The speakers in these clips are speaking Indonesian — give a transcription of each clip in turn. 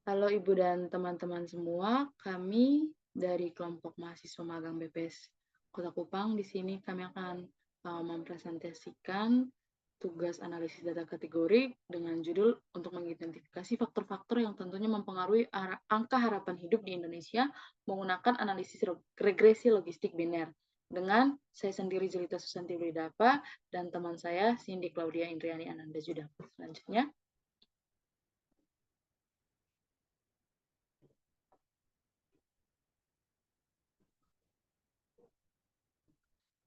Halo Ibu dan teman-teman semua, kami dari kelompok mahasiswa magang BPS Kota Kupang. Di sini kami akan mempresentasikan tugas analisis data kategori dengan judul untuk mengidentifikasi faktor-faktor yang tentunya mempengaruhi angka harapan hidup di Indonesia menggunakan analisis regresi logistik biner. Dengan saya sendiri Jelita Susanti Widapa dan teman saya Cindy Claudia Indriani Ananda Judah. Selanjutnya.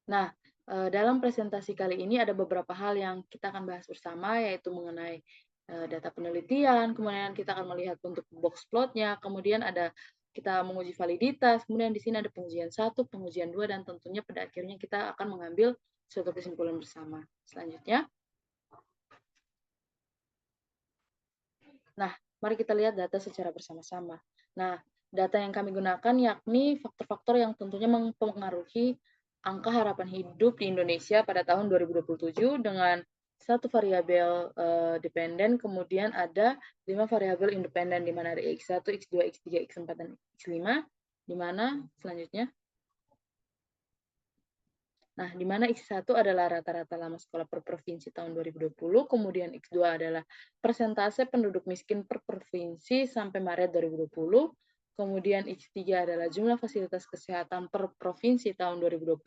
Nah, dalam presentasi kali ini ada beberapa hal yang kita akan bahas bersama, yaitu mengenai data penelitian, kemudian kita akan melihat bentuk box plotnya, kemudian ada kita menguji validitas, kemudian di sini ada pengujian 1, pengujian 2, dan tentunya pada akhirnya kita akan mengambil suatu kesimpulan bersama. Selanjutnya. Nah, mari kita lihat data secara bersama-sama. Nah, data yang kami gunakan yakni faktor-faktor yang tentunya mempengaruhi angka harapan hidup di Indonesia pada tahun 2027 dengan satu variabel dependen, kemudian ada 5 variabel independen, di mana ada X1, X2, X3, X4, dan X5, di mana selanjutnya. Nah, di mana X1 adalah rata-rata lama sekolah per provinsi tahun 2020, kemudian X2 adalah persentase penduduk miskin per provinsi sampai Maret 2020, kemudian X3 adalah jumlah fasilitas kesehatan per provinsi tahun 2020,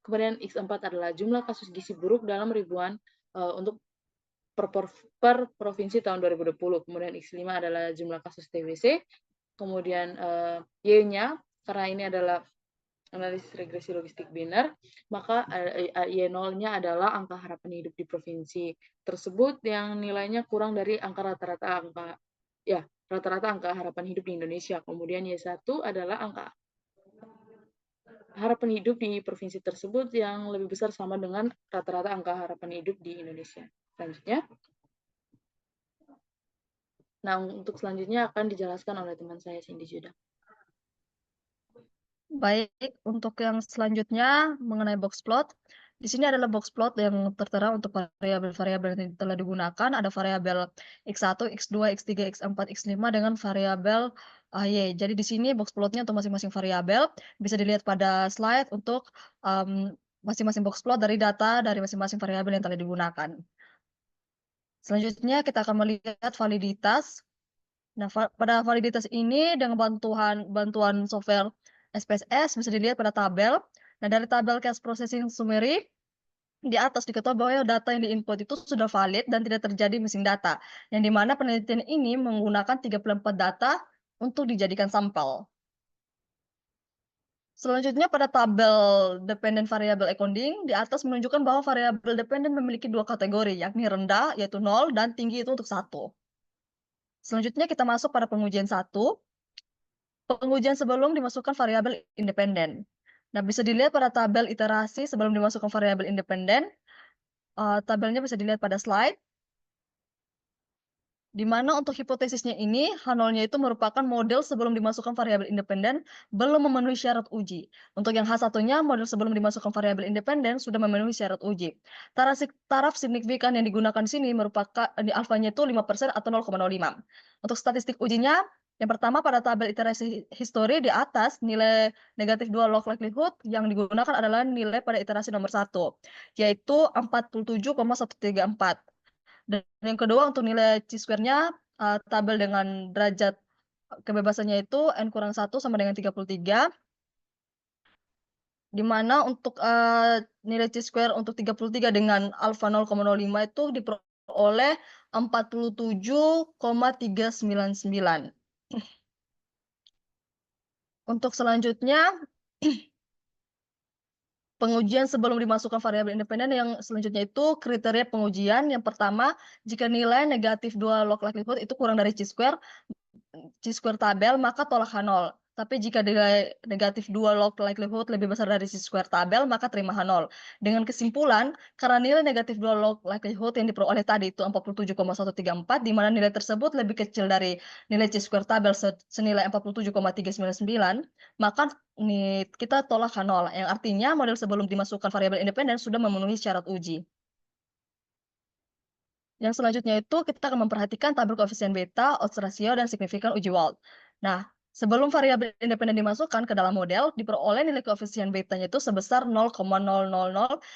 kemudian X4 adalah jumlah kasus gizi buruk dalam ribuan untuk per provinsi tahun 2020, kemudian X5 adalah jumlah kasus TBC, kemudian Y-nya, karena ini adalah analisis regresi logistik biner, maka Y0-nya adalah angka harapan hidup di provinsi tersebut yang nilainya kurang dari rata-rata angka harapan hidup di Indonesia. Kemudian Y1 adalah angka harapan hidup di provinsi tersebut yang lebih besar sama dengan rata-rata angka harapan hidup di Indonesia. Selanjutnya. Nah, untuk selanjutnya akan dijelaskan oleh teman saya Cindy Judah. Baik, untuk yang selanjutnya mengenai box plot. Di sini adalah box plot yang tertera untuk variabel-variabel yang telah digunakan. Ada variabel X1, X2, X3, X4, X5 dengan variabel Y. Jadi di sini box plotnya untuk masing-masing variabel bisa dilihat pada slide untuk masing-masing box plot dari data dari masing-masing variabel yang telah digunakan. Selanjutnya kita akan melihat validitas. Nah, pada validitas ini dengan bantuan software SPSS bisa dilihat pada tabel. Nah, dari tabel cache processing summary di atas diketahui bahwa data yang diinput itu sudah valid dan tidak terjadi missing data. Yang dimana penelitian ini menggunakan 34 data untuk dijadikan sampel. Selanjutnya pada tabel dependent variable accounting di atas menunjukkan bahwa variabel dependent memiliki dua kategori, yakni rendah yaitu 0 dan tinggi itu untuk 1. Selanjutnya kita masuk pada pengujian 1. Pengujian sebelum dimasukkan variabel independen. Nah, bisa dilihat pada tabel iterasi sebelum dimasukkan variabel independen. Tabelnya bisa dilihat pada slide. Di mana untuk hipotesisnya ini, H0-nya itu merupakan model sebelum dimasukkan variabel independen belum memenuhi syarat uji. Untuk yang H1-nya, model sebelum dimasukkan variabel independen sudah memenuhi syarat uji. Taraf signifikan yang digunakan di sini merupakan di alfanya itu 5% atau 0,05. Untuk statistik ujinya, yang pertama pada tabel iterasi history di atas, nilai negatif 2 log likelihood yang digunakan adalah nilai pada iterasi nomor 1, yaitu 47,134. Dan yang kedua untuk nilai chi-square-nya, tabel dengan derajat kebebasannya itu N-1 sama dengan 33. Di mana untuk nilai chi-square untuk 33 dengan alfa 0,05 itu diperoleh 47,399. Untuk selanjutnya, pengujian sebelum dimasukkan variabel independen yang selanjutnya itu kriteria pengujian. Yang pertama, jika nilai negatif 2 log likelihood itu kurang dari chi-square tabel, maka tolak H0. Tapi jika nilai negatif 2 log likelihood lebih besar dari chi-square tabel, maka terima H0. Dengan kesimpulan, karena nilai negatif 2 log likelihood yang diperoleh tadi itu 47,134, di mana nilai tersebut lebih kecil dari nilai chi-square tabel senilai 47,399, maka kita tolak H0, yang artinya model sebelum dimasukkan variabel independen sudah memenuhi syarat uji. Yang selanjutnya itu kita akan memperhatikan tabel koefisien beta, odds ratio, dan signifikan uji Wald. Nah, sebelum variabel independen dimasukkan ke dalam model, diperoleh nilai koefisien betanya itu sebesar 0,000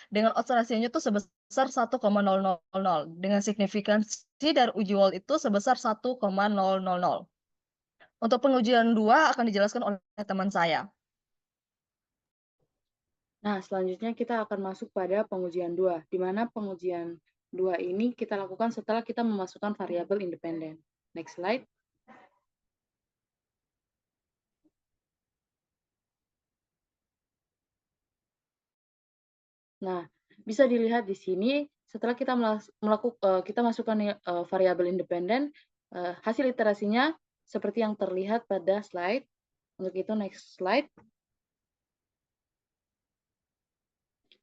dengan odds ratio-nya itu sebesar 1,000 dengan signifikansi dari uji Wald itu sebesar 1,000. Untuk pengujian 2 akan dijelaskan oleh teman saya. Nah, selanjutnya kita akan masuk pada pengujian 2, di mana pengujian 2 ini kita lakukan setelah kita memasukkan variabel independen. Next slide. Nah, bisa dilihat di sini setelah kita masukkan variabel independen, hasil iterasinya seperti yang terlihat pada slide. Untuk itu next slide.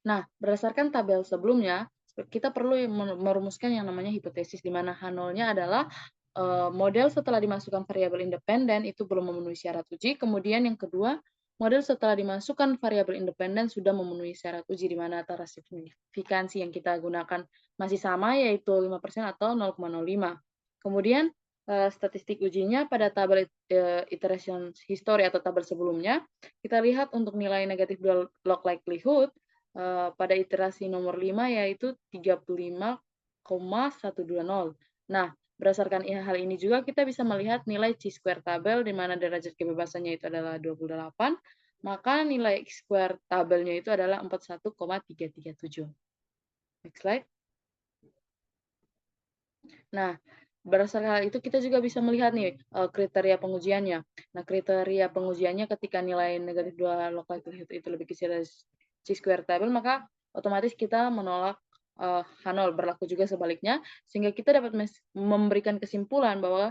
Nah, berdasarkan tabel sebelumnya, kita perlu merumuskan yang namanya hipotesis, di mana H0-nya adalah model setelah dimasukkan variabel independen itu belum memenuhi syarat uji. Kemudian yang kedua, model setelah dimasukkan variabel independen sudah memenuhi syarat uji, di mana antara signifikansi yang kita gunakan masih sama, yaitu 5% atau 0,05. Kemudian statistik ujinya pada tabel iteration history atau tabel sebelumnya, kita lihat untuk nilai negatif log likelihood pada iterasi nomor 5 yaitu 35,120. Nah, berdasarkan hal ini juga kita bisa melihat nilai chi-square tabel di mana derajat kebebasannya itu adalah 28, maka nilai x-square tabelnya itu adalah 41,337. Next slide. Nah, berdasarkan hal itu kita juga bisa melihat nih kriteria pengujiannya. Nah, kriteria pengujiannya ketika nilai negatif 2 log likelihood itu lebih kecil dari chi-square table, maka otomatis kita menolak H0. Berlaku juga sebaliknya, sehingga kita dapat memberikan kesimpulan bahwa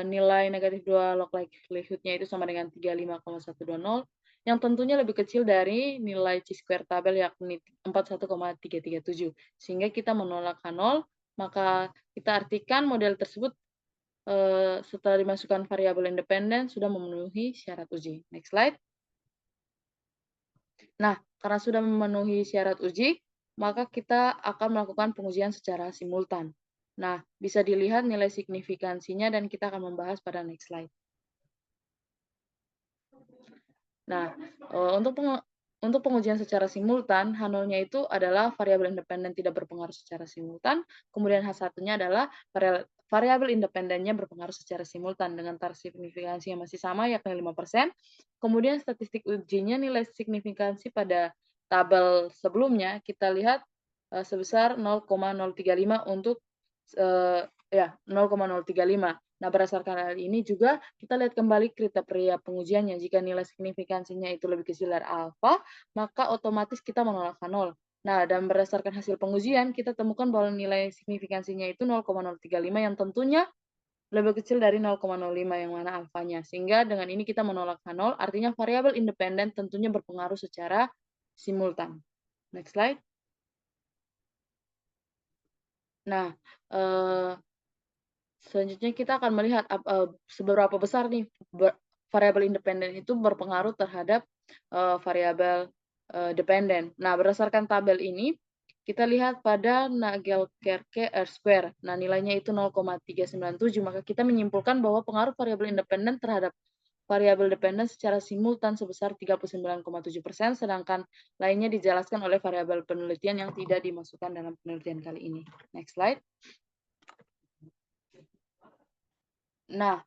nilai negatif 2 log likelihood-nya itu sama dengan 35,120, yang tentunya lebih kecil dari nilai chi-square tabel yakni 41,337. Sehingga kita menolak H0, maka kita artikan model tersebut setelah dimasukkan variabel independen sudah memenuhi syarat uji. Next slide. Nah, karena sudah memenuhi syarat uji, maka kita akan melakukan pengujian secara simultan. Nah, bisa dilihat nilai signifikansinya dan kita akan membahas pada next slide. Nah, untuk pengujian secara simultan, H0-nya itu adalah variabel independen tidak berpengaruh secara simultan, kemudian H1-nya adalah variabel independennya berpengaruh secara simultan dengan taraf signifikansi yang masih sama, yakni 5%. Kemudian statistik ujinya nilai signifikansi pada tabel sebelumnya, kita lihat sebesar 0,035 untuk 0,035. Nah, berdasarkan hal ini juga kita lihat kembali kriteria pengujiannya. Jika nilai signifikansinya itu lebih kecil dari alfa, maka otomatis kita menolak H0. Nah, dan berdasarkan hasil pengujian, kita temukan bahwa nilai signifikansinya itu 0,035 yang tentunya lebih kecil dari 0,05 yang mana alfanya. Sehingga dengan ini kita menolak H0, artinya variabel independen tentunya berpengaruh secara simultan. Next slide. Nah, selanjutnya kita akan melihat seberapa besar nih variabel independen itu berpengaruh terhadap variabel dependen. Nah, berdasarkan tabel ini, kita lihat pada Nagelkerke R-square. Nah, nilainya itu 0,397, maka kita menyimpulkan bahwa pengaruh variabel independen terhadap variabel dependen secara simultan sebesar 39,7%, sedangkan lainnya dijelaskan oleh variabel penelitian yang tidak dimasukkan dalam penelitian kali ini. Next slide. Nah,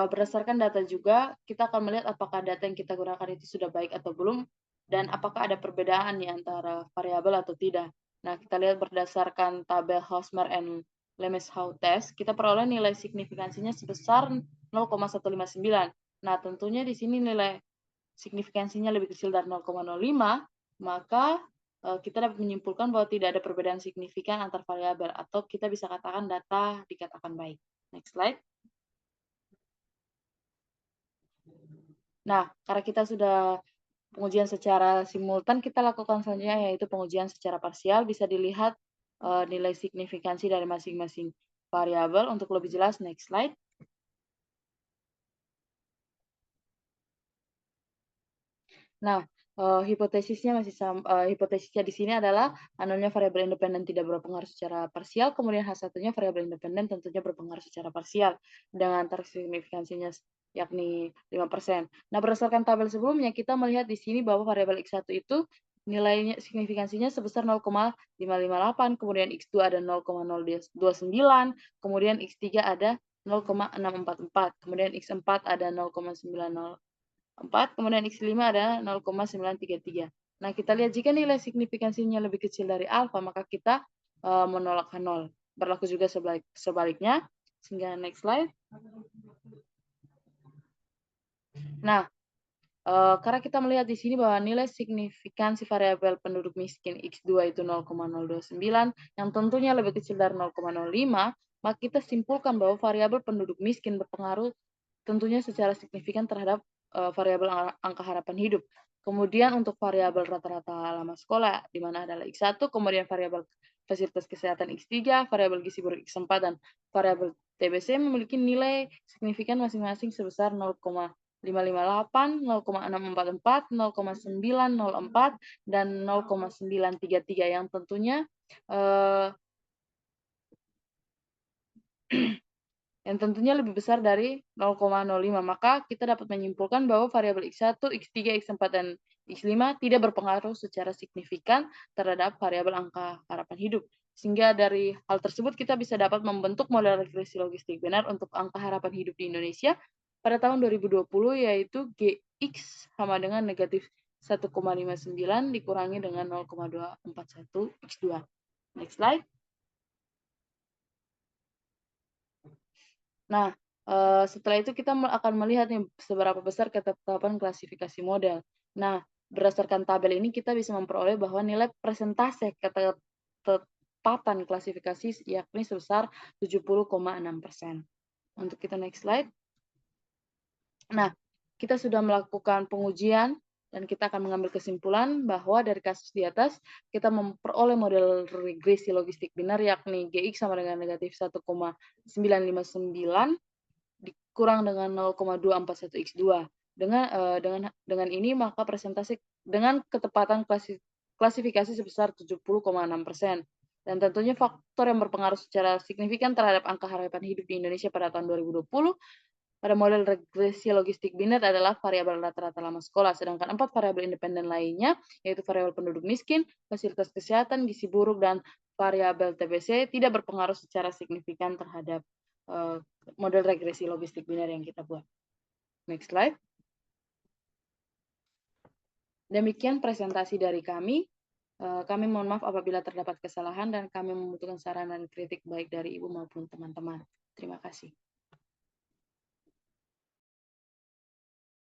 berdasarkan data juga, kita akan melihat apakah data yang kita gunakan itu sudah baik atau belum, dan apakah ada perbedaan nih antara variabel atau tidak. Nah, kita lihat berdasarkan tabel Hosmer and Lemeshow test, kita peroleh nilai signifikansinya sebesar 0,159. Nah, tentunya di sini nilai signifikansinya lebih kecil dari 0,05, maka kita dapat menyimpulkan bahwa tidak ada perbedaan signifikan antar variabel, atau kita bisa katakan data dikatakan baik. Next slide. Nah, karena kita sudah pengujian secara simultan, kita lakukan selanjutnya yaitu pengujian secara parsial. Bisa dilihat nilai signifikansi dari masing-masing variabel. Untuk lebih jelas, next slide. Nah, Hipotesisnya di sini adalah anunya variabel independen tidak berpengaruh secara parsial, kemudian H1-nya variabel independen tentunya berpengaruh secara parsial dengan taraf signifikansinya yakni 5%. Nah, berdasarkan tabel sebelumnya kita melihat di sini bahwa variabel X1 itu nilainya signifikansinya sebesar 0,558, kemudian X2 ada 0,029, kemudian X3 ada 0,644, kemudian X4 ada 0,904, kemudian X5 ada 0,933. Nah, kita lihat jika nilai signifikansinya lebih kecil dari alfa, maka kita menolak H0. Berlaku juga sebaliknya. Sehingga next slide. Nah, karena kita melihat di sini bahwa nilai signifikansi variabel penduduk miskin X2 itu 0,029, yang tentunya lebih kecil dari 0,05, maka kita simpulkan bahwa variabel penduduk miskin berpengaruh tentunya secara signifikan terhadap variabel angka harapan hidup. Kemudian untuk variabel rata-rata lama sekolah, di mana adalah X1, kemudian variabel fasilitas kesehatan X3, variabel gizi buruk X4, dan variabel TBC memiliki nilai signifikan masing-masing sebesar 0,558, 0,644, 0,904, dan 0,933 yang tentunya eh, yang tentunya lebih besar dari 0,05. Maka kita dapat menyimpulkan bahwa variabel X1, X3, X4, dan X5 tidak berpengaruh secara signifikan terhadap variabel angka harapan hidup. Sehingga dari hal tersebut kita bisa dapat membentuk model regresi logistik benar untuk angka harapan hidup di Indonesia pada tahun 2020, yaitu GX sama dengan negatif 1,59 dikurangi dengan 0,241 X2. Next slide. Nah, setelah itu kita akan melihat nih seberapa besar ketetapan klasifikasi model. Nah, berdasarkan tabel ini kita bisa memperoleh bahwa nilai persentase ketetapan klasifikasi yakni sebesar 70,6%. Untuk kita next slide. Nah, kita sudah melakukan pengujian dan kita akan mengambil kesimpulan bahwa dari kasus di atas kita memperoleh model regresi logistik binar yakni GX sama dengan negatif 1,959 dikurang dengan 0,241 X2. Dengan ini maka presentasi dengan ketepatan klasifikasi sebesar 70,6%. Dan tentunya faktor yang berpengaruh secara signifikan terhadap angka harapan hidup di Indonesia pada tahun 2020 pada model regresi logistik binet adalah variabel rata-rata lama sekolah, sedangkan 4 variabel independen lainnya, yaitu variabel penduduk miskin, fasilitas kesehatan, gizi buruk, dan variabel TBC tidak berpengaruh secara signifikan terhadap model regresi logistik binar yang kita buat. Next slide. Demikian presentasi dari kami. Kami mohon maaf apabila terdapat kesalahan dan kami membutuhkan saran dan kritik baik dari Ibu maupun teman-teman. Terima kasih.